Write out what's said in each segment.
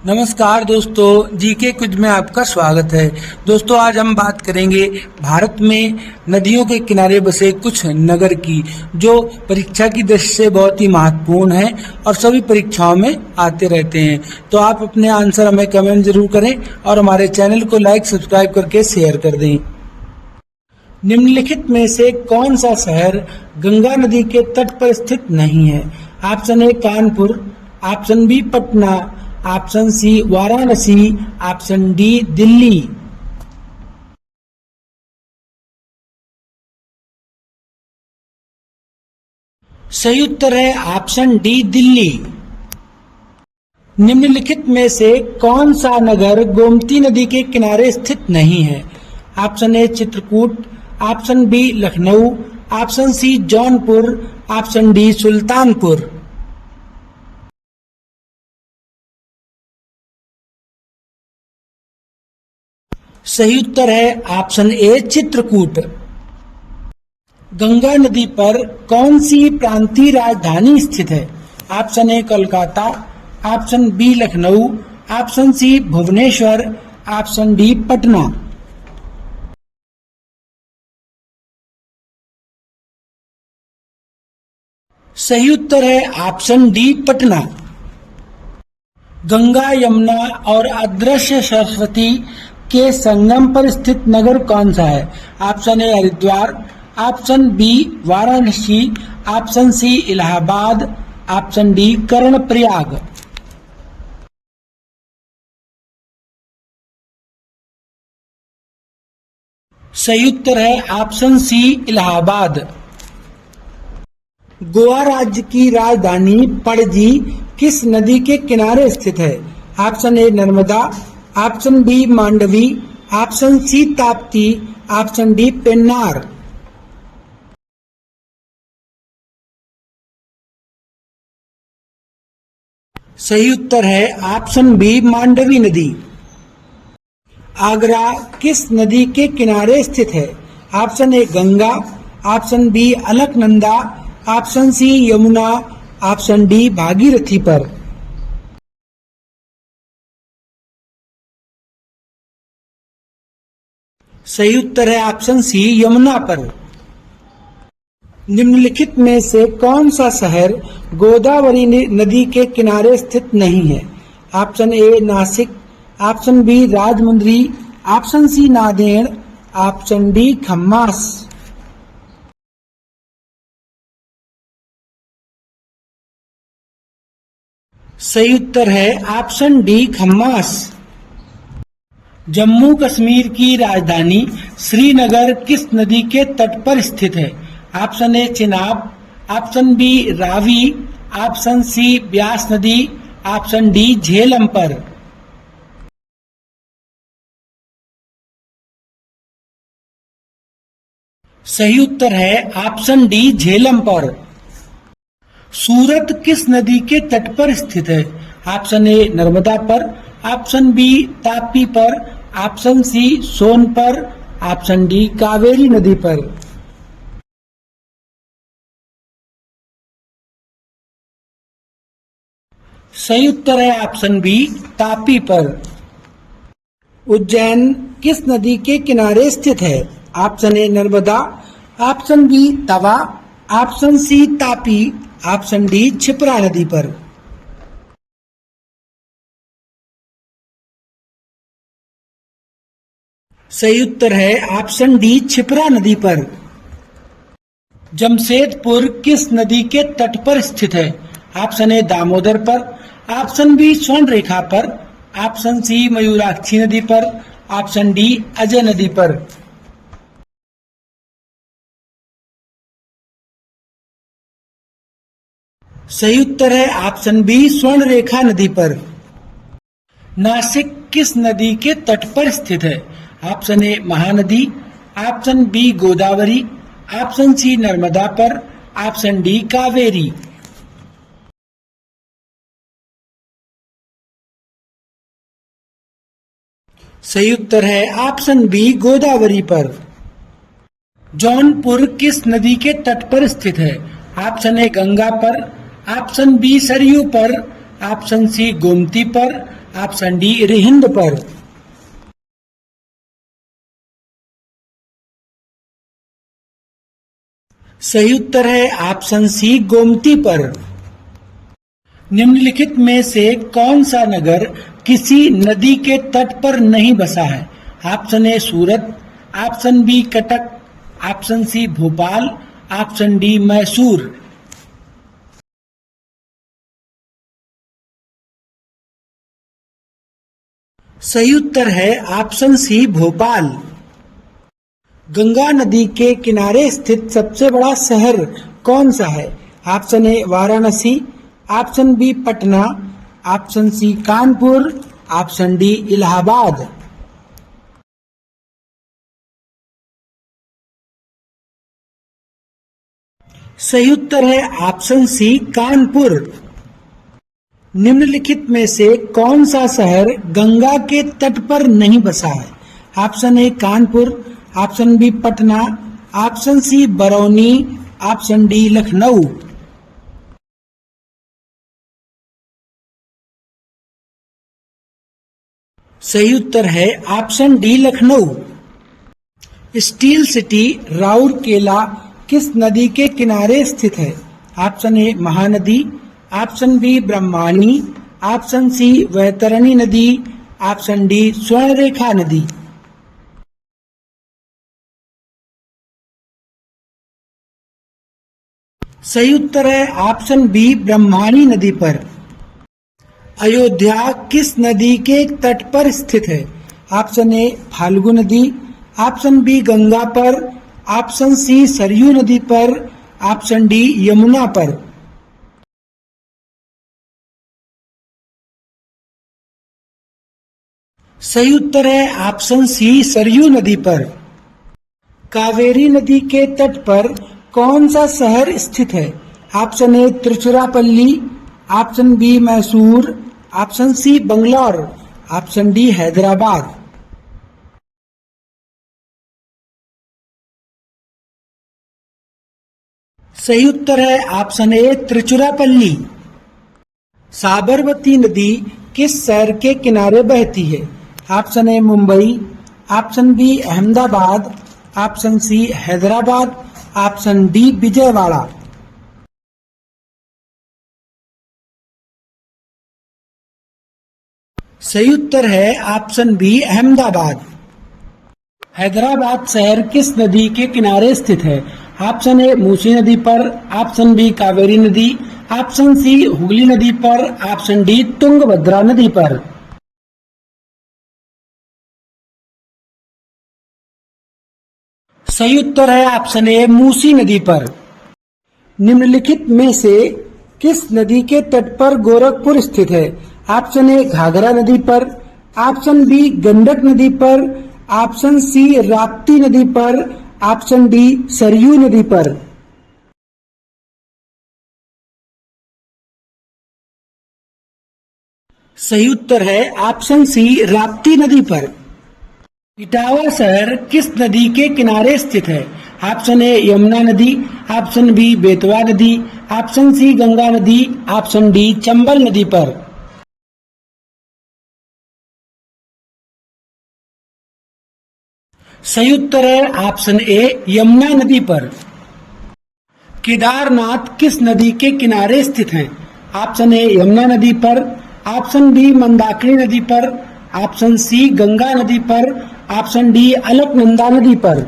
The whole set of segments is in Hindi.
नमस्कार दोस्तों, जीके कुछ में आपका स्वागत है। दोस्तों, आज हम बात करेंगे भारत में नदियों के किनारे बसे कुछ नगर की, जो परीक्षा की दृष्टि से बहुत ही महत्वपूर्ण है और सभी परीक्षाओं में आते रहते हैं। तो आप अपने आंसर हमें कमेंट जरूर करें और हमारे चैनल को लाइक सब्सक्राइब करके शेयर कर दें। निम्नलिखित में से कौन सा शहर गंगा नदी के तट पर स्थित नहीं है? Option A Kanpur, option B Patna, option C Varanasi, option D Delhi. सही उत्तर है ऑप्शन डी दिल्ली। निम्नलिखित में से कौन सा नगर गोमती नदी के किनारे स्थित नहीं है? Option A Chitrakoot, option B Lucknow, option C Jaunpur, option D Sultanpur. सही उत्तर है ऑप्शन ए चित्रकूट। गंगा नदी पर कौन सी प्रांतीय राजधानी स्थित है? Option A Kolkata, option B Lucknow, option C Bhubaneswar, option D Patna. सही उत्तर है ऑप्शन डी पटना। गंगा, यमुना और अदृश्य सरस्वती के संगम पर स्थित नगर कौन सा है? Option A Haridwar, option B Varanasi, option C Allahabad, option D Karnaprayag. सही उत्तर है ऑप्शन सी इलाहाबाद। गोवा राज्य की राजधानी पणजी किस नदी के किनारे स्थित है? Option A Narmada, option B Mandovi, option C Tapti, option D Pennar. सही उत्तर है ऑप्शन बी मांडवी नदी। आगरा किस नदी के किनारे स्थित है? Option A Ganga, option B Alaknanda, option C Yamuna, option D Bhagirathi पर। सही उत्तर है ऑप्शन सी यमुना पर। निम्नलिखित में से कौन सा शहर गोदावरी नदी के किनारे स्थित नहीं है? Option A Nasik, option B Rajahmundry, option C Nanded, option D Khammam. सही उत्तर है ऑप्शन डी खम्मास। जम्मू कश्मीर की राजधानी श्रीनगर किस नदी के तट पर स्थित है? Option A Chenab, option B Ravi, option C Beas नदी, ऑप्शन डी झेलम पर। सही उत्तर है ऑप्शन डी झेलम पर। सूरत किस नदी के तट पर स्थित है? ऑप्शन ए नर्मदा पर, ऑप्शन बी तापी पर, ऑप्शन सी सोन पर, ऑप्शन डी कावेरी नदी पर। सही उत्तर है ऑप्शन बी तापी पर। उज्जैन किस नदी के किनारे स्थित है? Option A Narmada, option B Tawa, option C Tapi, option D Kshipra नदी पर। सही उत्तर है ऑप्शन डी क्षिप्रा नदी पर। जमशेदपुर किस नदी के तट पर स्थित है? ऑप्शन ए दामोदर पर, ऑप्शन बी स्वर्ण रेखा पर, ऑप्शन सी मयूराक्षी नदी पर, ऑप्शन डी अजय नदी पर। सही उत्तर है ऑप्शन बी स्वर्ण रेखा नदी पर। नासिक किस नदी के तट पर स्थित है? Option A Mahanadi, option B Godavari, option C Narmada पर, ऑप्शन डी कावेरी। सही उत्तर है ऑप्शन बी गोदावरी पर। जौनपुर किस नदी के तट पर स्थित है? ऑप्शन ए गंगा पर, ऑप्शन बी सरयू पर, ऑप्शन सी गोमती पर, ऑप्शन डी रिहिंद पर। सही उत्तर है ऑप्शन सी गोमती पर। निम्नलिखित में से कौन सा नगर किसी नदी के तट पर नहीं बसा है? Option A Surat, option B Cuttack, option C Bhopal, option D Mysore. सही उत्तर है ऑप्शन सी भोपाल। गंगा नदी के किनारे स्थित सबसे बड़ा शहर कौन सा है? Option A Varanasi, option B Patna, option C Kanpur, option D Allahabad. सही उत्तर है ऑप्शन सी कानपुर। निम्नलिखित में से कौन सा शहर गंगा के तट पर नहीं बसा है? Option A Kanpur, option B Patna, option C Barauni, option D Lucknow. सही उत्तर है option D Lucknow. Steel city Rourkela किस नदी के किनारे स्थित है? Option A Mahanadi, option B Brahmani, option C Vaitarna नदी, ऑप्शन डी स्वर्णरेखा नदी। सही उत्तर है ऑप्शन बी ब्रह्मानी नदी पर। अयोध्या किस नदी के तट पर स्थित है? ऑप्शन ए फाल्गु नदी, ऑप्शन बी गंगा पर, ऑप्शन सी सरयू नदी पर, ऑप्शन डी यमुना पर। सही उत्तर है ऑप्शन सी सरयू नदी पर। कावेरी नदी के तट पर कौन सा शहर स्थित है? Option A Tiruchirappalli, option B Mysore, option C Bangalore, option D Hyderabad. सही उत्तर है ऑप्शन ए त्रिचुरापल्ली। साबरमती नदी किस शहर के किनारे बहती है? Option A Mumbai, option B Ahmedabad, option C Hyderabad, option D Vijayawada. सही उत्तर है ऑप्शन बी अहमदाबाद। हैदराबाद शहर किस नदी के किनारे स्थित है? ऑप्शन ए मूसी नदी पर, ऑप्शन बी कावेरी नदी, ऑप्शन सी हुगली नदी पर, ऑप्शन डी तुंगभद्रा नदी पर। सही उत्तर है ऑप्शन ए मूसी नदी पर। निम्नलिखित में से किस नदी के तट पर गोरखपुर स्थित है? ऑप्शन ए घाघरा नदी पर, ऑप्शन बी गंडक नदी पर, ऑप्शन सी राप्ती नदी पर, ऑप्शन डी सरयू नदी पर। सही उत्तर है ऑप्शन सी राप्ती नदी पर। इटावा शहर किस नदी के किनारे स्थित है? ऑप्शन ए यमुना नदी, ऑप्शन बी बेतवा नदी, ऑप्शन सी गंगा नदी, ऑप्शन डी चंबल नदी पर। सही उत्तर है ऑप्शन ए यमुना नदी पर। केदारनाथ किस नदी के किनारे स्थित है? ऑप्शन ए यमुना नदी पर, ऑप्शन बी मंदाकिनी नदी पर, ऑप्शन सी गंगा नदी पर, ऑप्शन डी अलकनंदा नदी पर।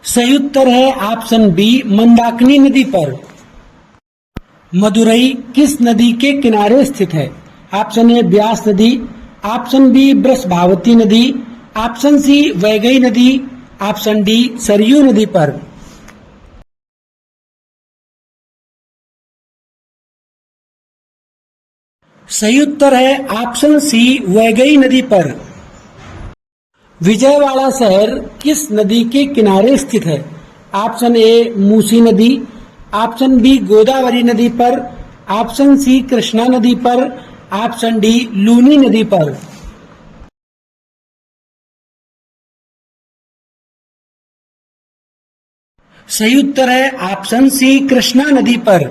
सही उत्तर है ऑप्शन बी मंदाकिनी नदी पर। मदुरई किस नदी के किनारे स्थित है? ऑप्शन ए ब्यास नदी, ऑप्शन बी बृषभावती नदी, ऑप्शन सी वैगई नदी, ऑप्शन डी सरयू नदी पर। सही उत्तर है ऑप्शन सी वैगई नदी पर। विजयवाड़ा शहर किस नदी के किनारे स्थित है? ऑप्शन ए मूसी नदी, ऑप्शन बी गोदावरी नदी पर, ऑप्शन सी कृष्णा नदी पर, ऑप्शन डी लूनी नदी पर। सही उत्तर है ऑप्शन सी कृष्णा नदी पर।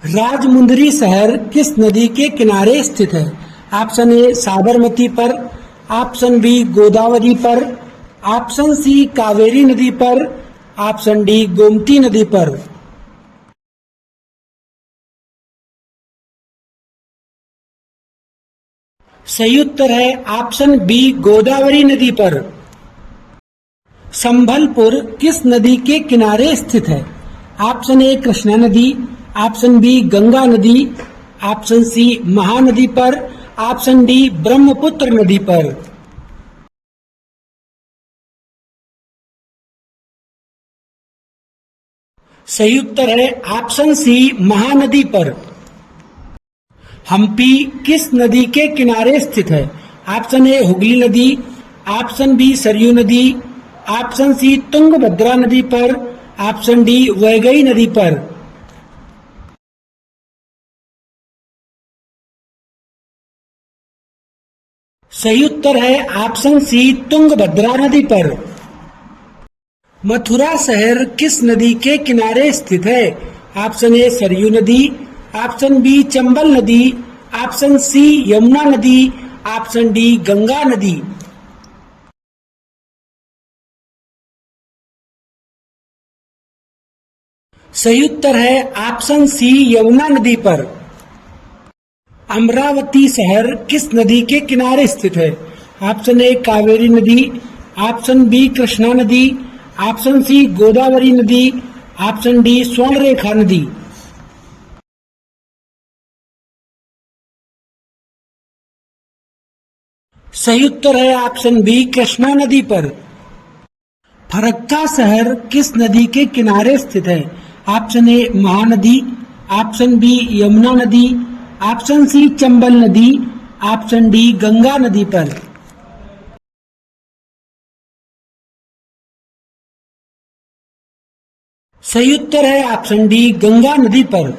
राजमुंदरी शहर किस नदी के किनारे स्थित है? ऑप्शन ए साबरमती पर, ऑप्शन बी गोदावरी पर, ऑप्शन सी कावेरी नदी पर, ऑप्शन डी गोमती नदी पर। सही उत्तर है ऑप्शन बी गोदावरी नदी पर। संभलपुर किस नदी के किनारे स्थित है? ऑप्शन ए कृष्णा नदी, ऑप्शन बी गंगा नदी, ऑप्शन सी महानदी पर, ऑप्शन डी ब्रह्मपुत्र नदी पर। सही उत्तर है ऑप्शन सी महानदी पर। हम्पी किस नदी के किनारे स्थित है? ऑप्शन ए हुगली नदी, ऑप्शन बी सरयू नदी, ऑप्शन सी तुंगभद्रा नदी पर, ऑप्शन डी वैगई नदी पर। सही उत्तर है ऑप्शन सी तुंगभद्रा नदी पर। मथुरा शहर किस नदी के किनारे स्थित है? ऑप्शन ए सरयू नदी, ऑप्शन बी चंबल नदी, ऑप्शन सी यमुना नदी, ऑप्शन डी गंगा नदी। सही उत्तर है ऑप्शन सी यमुना नदी पर। अमरावती शहर किस नदी के किनारे स्थित है? ऑप्शन ए कावेरी नदी, ऑप्शन बी कृष्णा नदी, ऑप्शन सी गोदावरी नदी, ऑप्शन डी स्वर्णरेखा नदी। सही उत्तर है ऑप्शन बी कृष्णा नदी पर। फरक्का शहर किस नदी के किनारे स्थित है? Option A Mahanadi, option B Yamuna नदी, ऑप्शन सी चंबल नदी, ऑप्शन डी गंगा नदी पर। सही उत्तर है ऑप्शन डी गंगा नदी पर।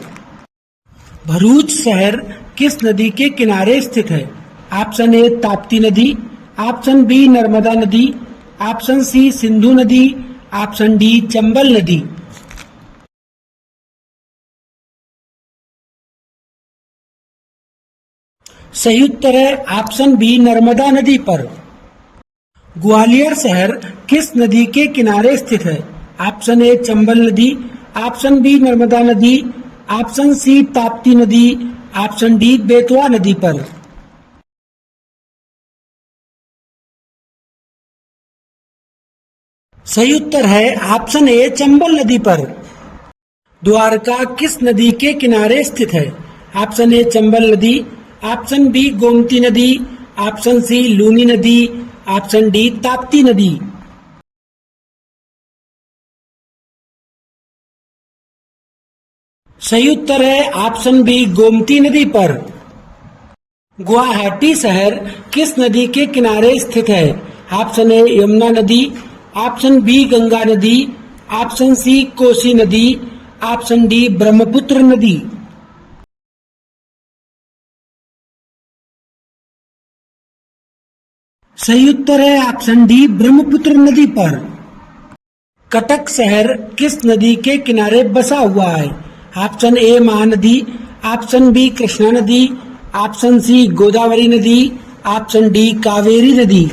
भरूच शहर किस नदी के किनारे स्थित है? ऑप्शन ए ताप्ती नदी, ऑप्शन बी नर्मदा नदी, ऑप्शन सी सिंधु नदी, ऑप्शन डी चंबल नदी। सही उत्तर है ऑप्शन बी नर्मदा नदी पर। ग्वालियर शहर किस नदी के किनारे स्थित है? ऑप्शन ए चंबल नदी, ऑप्शन बी नर्मदा नदी, ऑप्शन सी ताप्ती नदी, ऑप्शन डी बेतवा नदी पर। सही उत्तर है ऑप्शन ए चंबल नदी पर। द्वारका किस नदी के किनारे स्थित है? ऑप्शन ए चंबल नदी, ऑप्शन बी गोमती नदी, ऑप्शन सी लूनी नदी, ऑप्शन डी ताप्ती नदी। सही उत्तर है ऑप्शन बी गोमती नदी पर। गुवाहाटी शहर किस नदी के किनारे स्थित है? ऑप्शन ए यमुना नदी, ऑप्शन बी गंगा नदी, ऑप्शन सी कोसी नदी, ऑप्शन डी ब्रह्मपुत्र नदी। सही उत्तर है ऑप्शन डी ब्रह्मपुत्र नदी पर। कटक शहर किस नदी के किनारे बसा हुआ है? Option A Mahanadi, option B Krishna नदी, ऑप्शन सी गोदावरी नदी, ऑप्शन डी कावेरी नदी।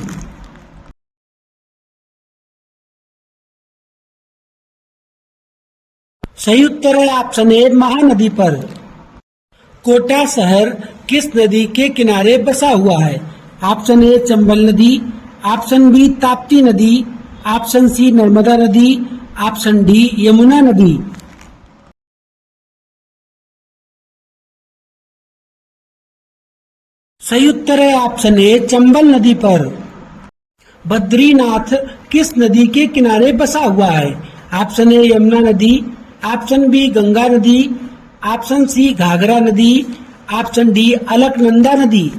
सही उत्तर है ऑप्शन ए महानदी पर। कोटा शहर किस नदी के किनारे बसा हुआ है? ऑप्शन ए चंबल नदी, ऑप्शन बी ताप्ती नदी, ऑप्शन सी नर्मदा नदी, ऑप्शन डी यमुना नदी। सही उत्तर है ऑप्शन ए चंबल नदी पर। बद्रीनाथ किस नदी के किनारे बसा हुआ है? ऑप्शन ए यमुना नदी, ऑप्शन बी गंगा नदी, ऑप्शन सी घाघरा नदी, ऑप्शन डी अलकनंदा नदी।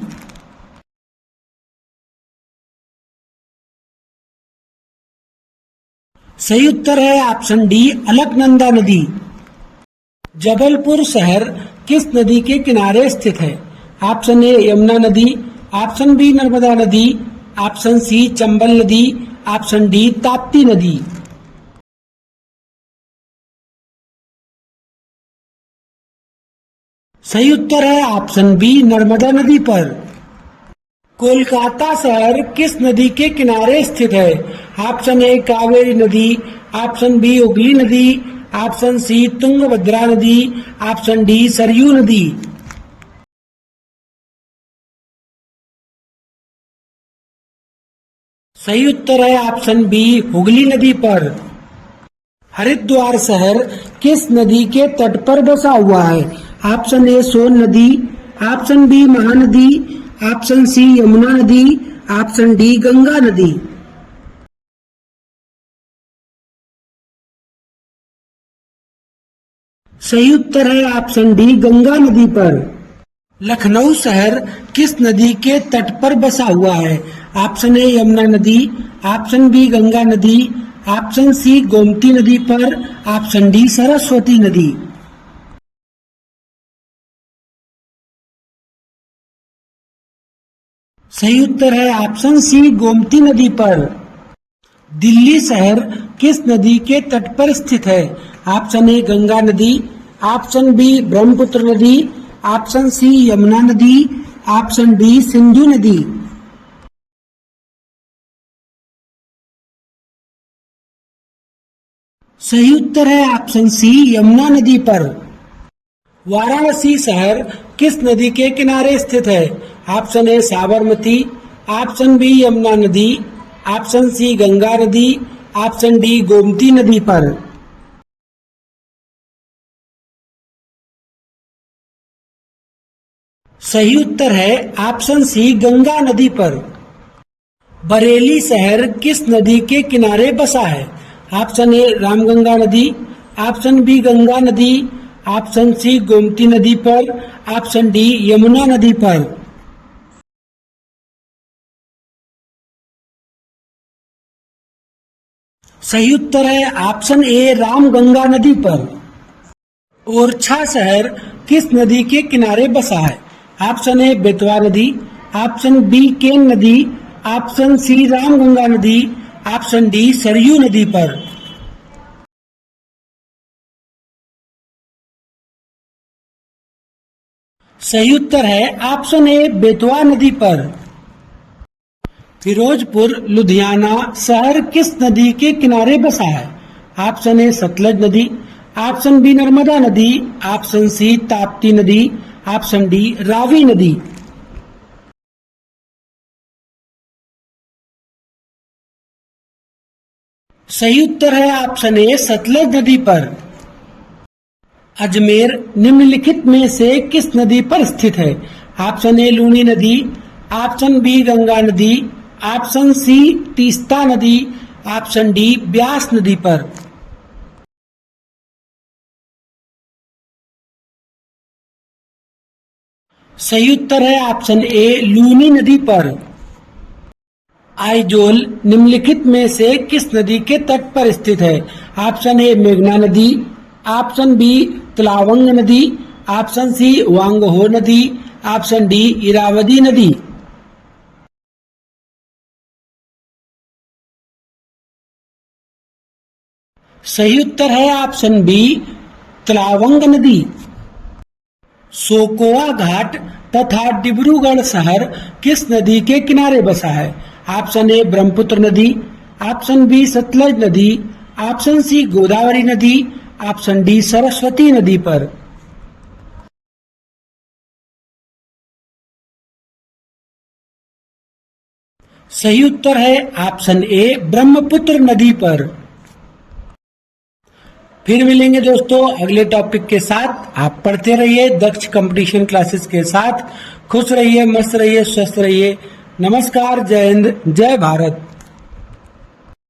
सही उत्तर है ऑप्शन डी अलकनंदा नदी। जबलपुर शहर किस नदी के किनारे स्थित है? ऑप्शन ए यमुना नदी, ऑप्शन बी नर्मदा नदी, ऑप्शन सी चंबल नदी, ऑप्शन डी ताप्ती नदी। सही उत्तर है ऑप्शन बी नर्मदा नदी पर। कोलकाता शहर किस नदी के किनारे स्थित है? ऑप्शन ए कावेरी नदी, ऑप्शन बी हुगली नदी, ऑप्शन सी तुंगभद्रा नदी, ऑप्शन डी सरयू नदी। सही उत्तर है ऑप्शन बी हुगली नदी पर। हरिद्वार शहर किस नदी के तट पर बसा हुआ है? ऑप्शन ए सोन नदी, option B Mahanadi, option C Yamuna नदी, ऑप्शन डी गंगा नदी। सही उत्तर है ऑप्शन डी गंगा नदी पर। लखनऊ शहर किस नदी के तट पर बसा हुआ है? ऑप्शन ए यमुना नदी, ऑप्शन बी गंगा नदी, ऑप्शन सी गोमती नदी पर, ऑप्शन डी सरस्वती नदी। सही उत्तर है ऑप्शन सी गोमती नदी पर। दिल्ली शहर किस नदी के तट पर स्थित है? ऑप्शन ए गंगा नदी, ऑप्शन बी ब्रह्मपुत्र नदी, ऑप्शन सी यमुना नदी, ऑप्शन डी सिंधु नदी। सही उत्तर है ऑप्शन सी यमुना नदी पर। वाराणसी शहर किस नदी के किनारे स्थित है? Option A Sabarmati, option B Yamuna नदी, ऑप्शन सी गंगा नदी, ऑप्शन डी गोमती नदी पर। सही उत्तर है ऑप्शन सी गंगा नदी पर। बरेली शहर किस नदी के किनारे बसा है? ऑप्शन ए रामगंगा नदी, ऑप्शन बी गंगा नदी, ऑप्शन सी गोमती नदी पर, ऑप्शन डी यमुना नदी पर। सही उत्तर है ऑप्शन ए रामगंगा नदी पर। ओरछा शहर किस नदी के किनारे बसा है? ऑप्शन ए बेतवा नदी, ऑप्शन बी केन नदी, ऑप्शन सी रामगंगा नदी, ऑप्शन डी सरयू नदी पर। सही उत्तर है ऑप्शन ए बेतवा नदी पर। फिरोजपुर लुधियाना शहर किस नदी के किनारे बसा है? ऑप्शन ए सतलज नदी, ऑप्शन बी नर्मदा नदी, ऑप्शन सी ताप्ती नदी, ऑप्शन डी रावी नदी। सही उत्तर है ऑप्शन ए सतलज नदी पर। अजमेर निम्नलिखित में से किस नदी पर स्थित है? ऑप्शन ए लूनी नदी, ऑप्शन बी गंगा नदी, ऑप्शन सी तीस्ता नदी, ऑप्शन डी ब्यास नदी पर। सही उत्तर है ऑप्शन ए लूनी नदी पर। आइजोल निम्नलिखित में से किस नदी के तट पर स्थित है? ऑप्शन ए मेघना नदी, ऑप्शन बी तलावंग नदी, ऑप्शन सी वांगहो नदी, ऑप्शन डी इरावदी नदी। सही उत्तर है ऑप्शन बी तलावंग नदी। सोकोवा घाट तथा डिब्रूगढ़ शहर किस नदी के किनारे बसा है? ऑप्शन ए ब्रह्मपुत्र नदी, ऑप्शन बी सतलज नदी, ऑप्शन सी गोदावरी नदी, ऑप्शन डी सरस्वती नदी पर। सही उत्तर है ऑप्शन ए ब्रह्मपुत्र नदी पर। फिर मिलेंगे दोस्तों अगले टॉपिक के साथ। आप पढ़ते रहिए दक्ष कंपटीशन क्लासेस के साथ। खुश रहिए, मस्त रहिए, स्वस्थ रहिए। नमस्कार, जय हिंद, जय भारत।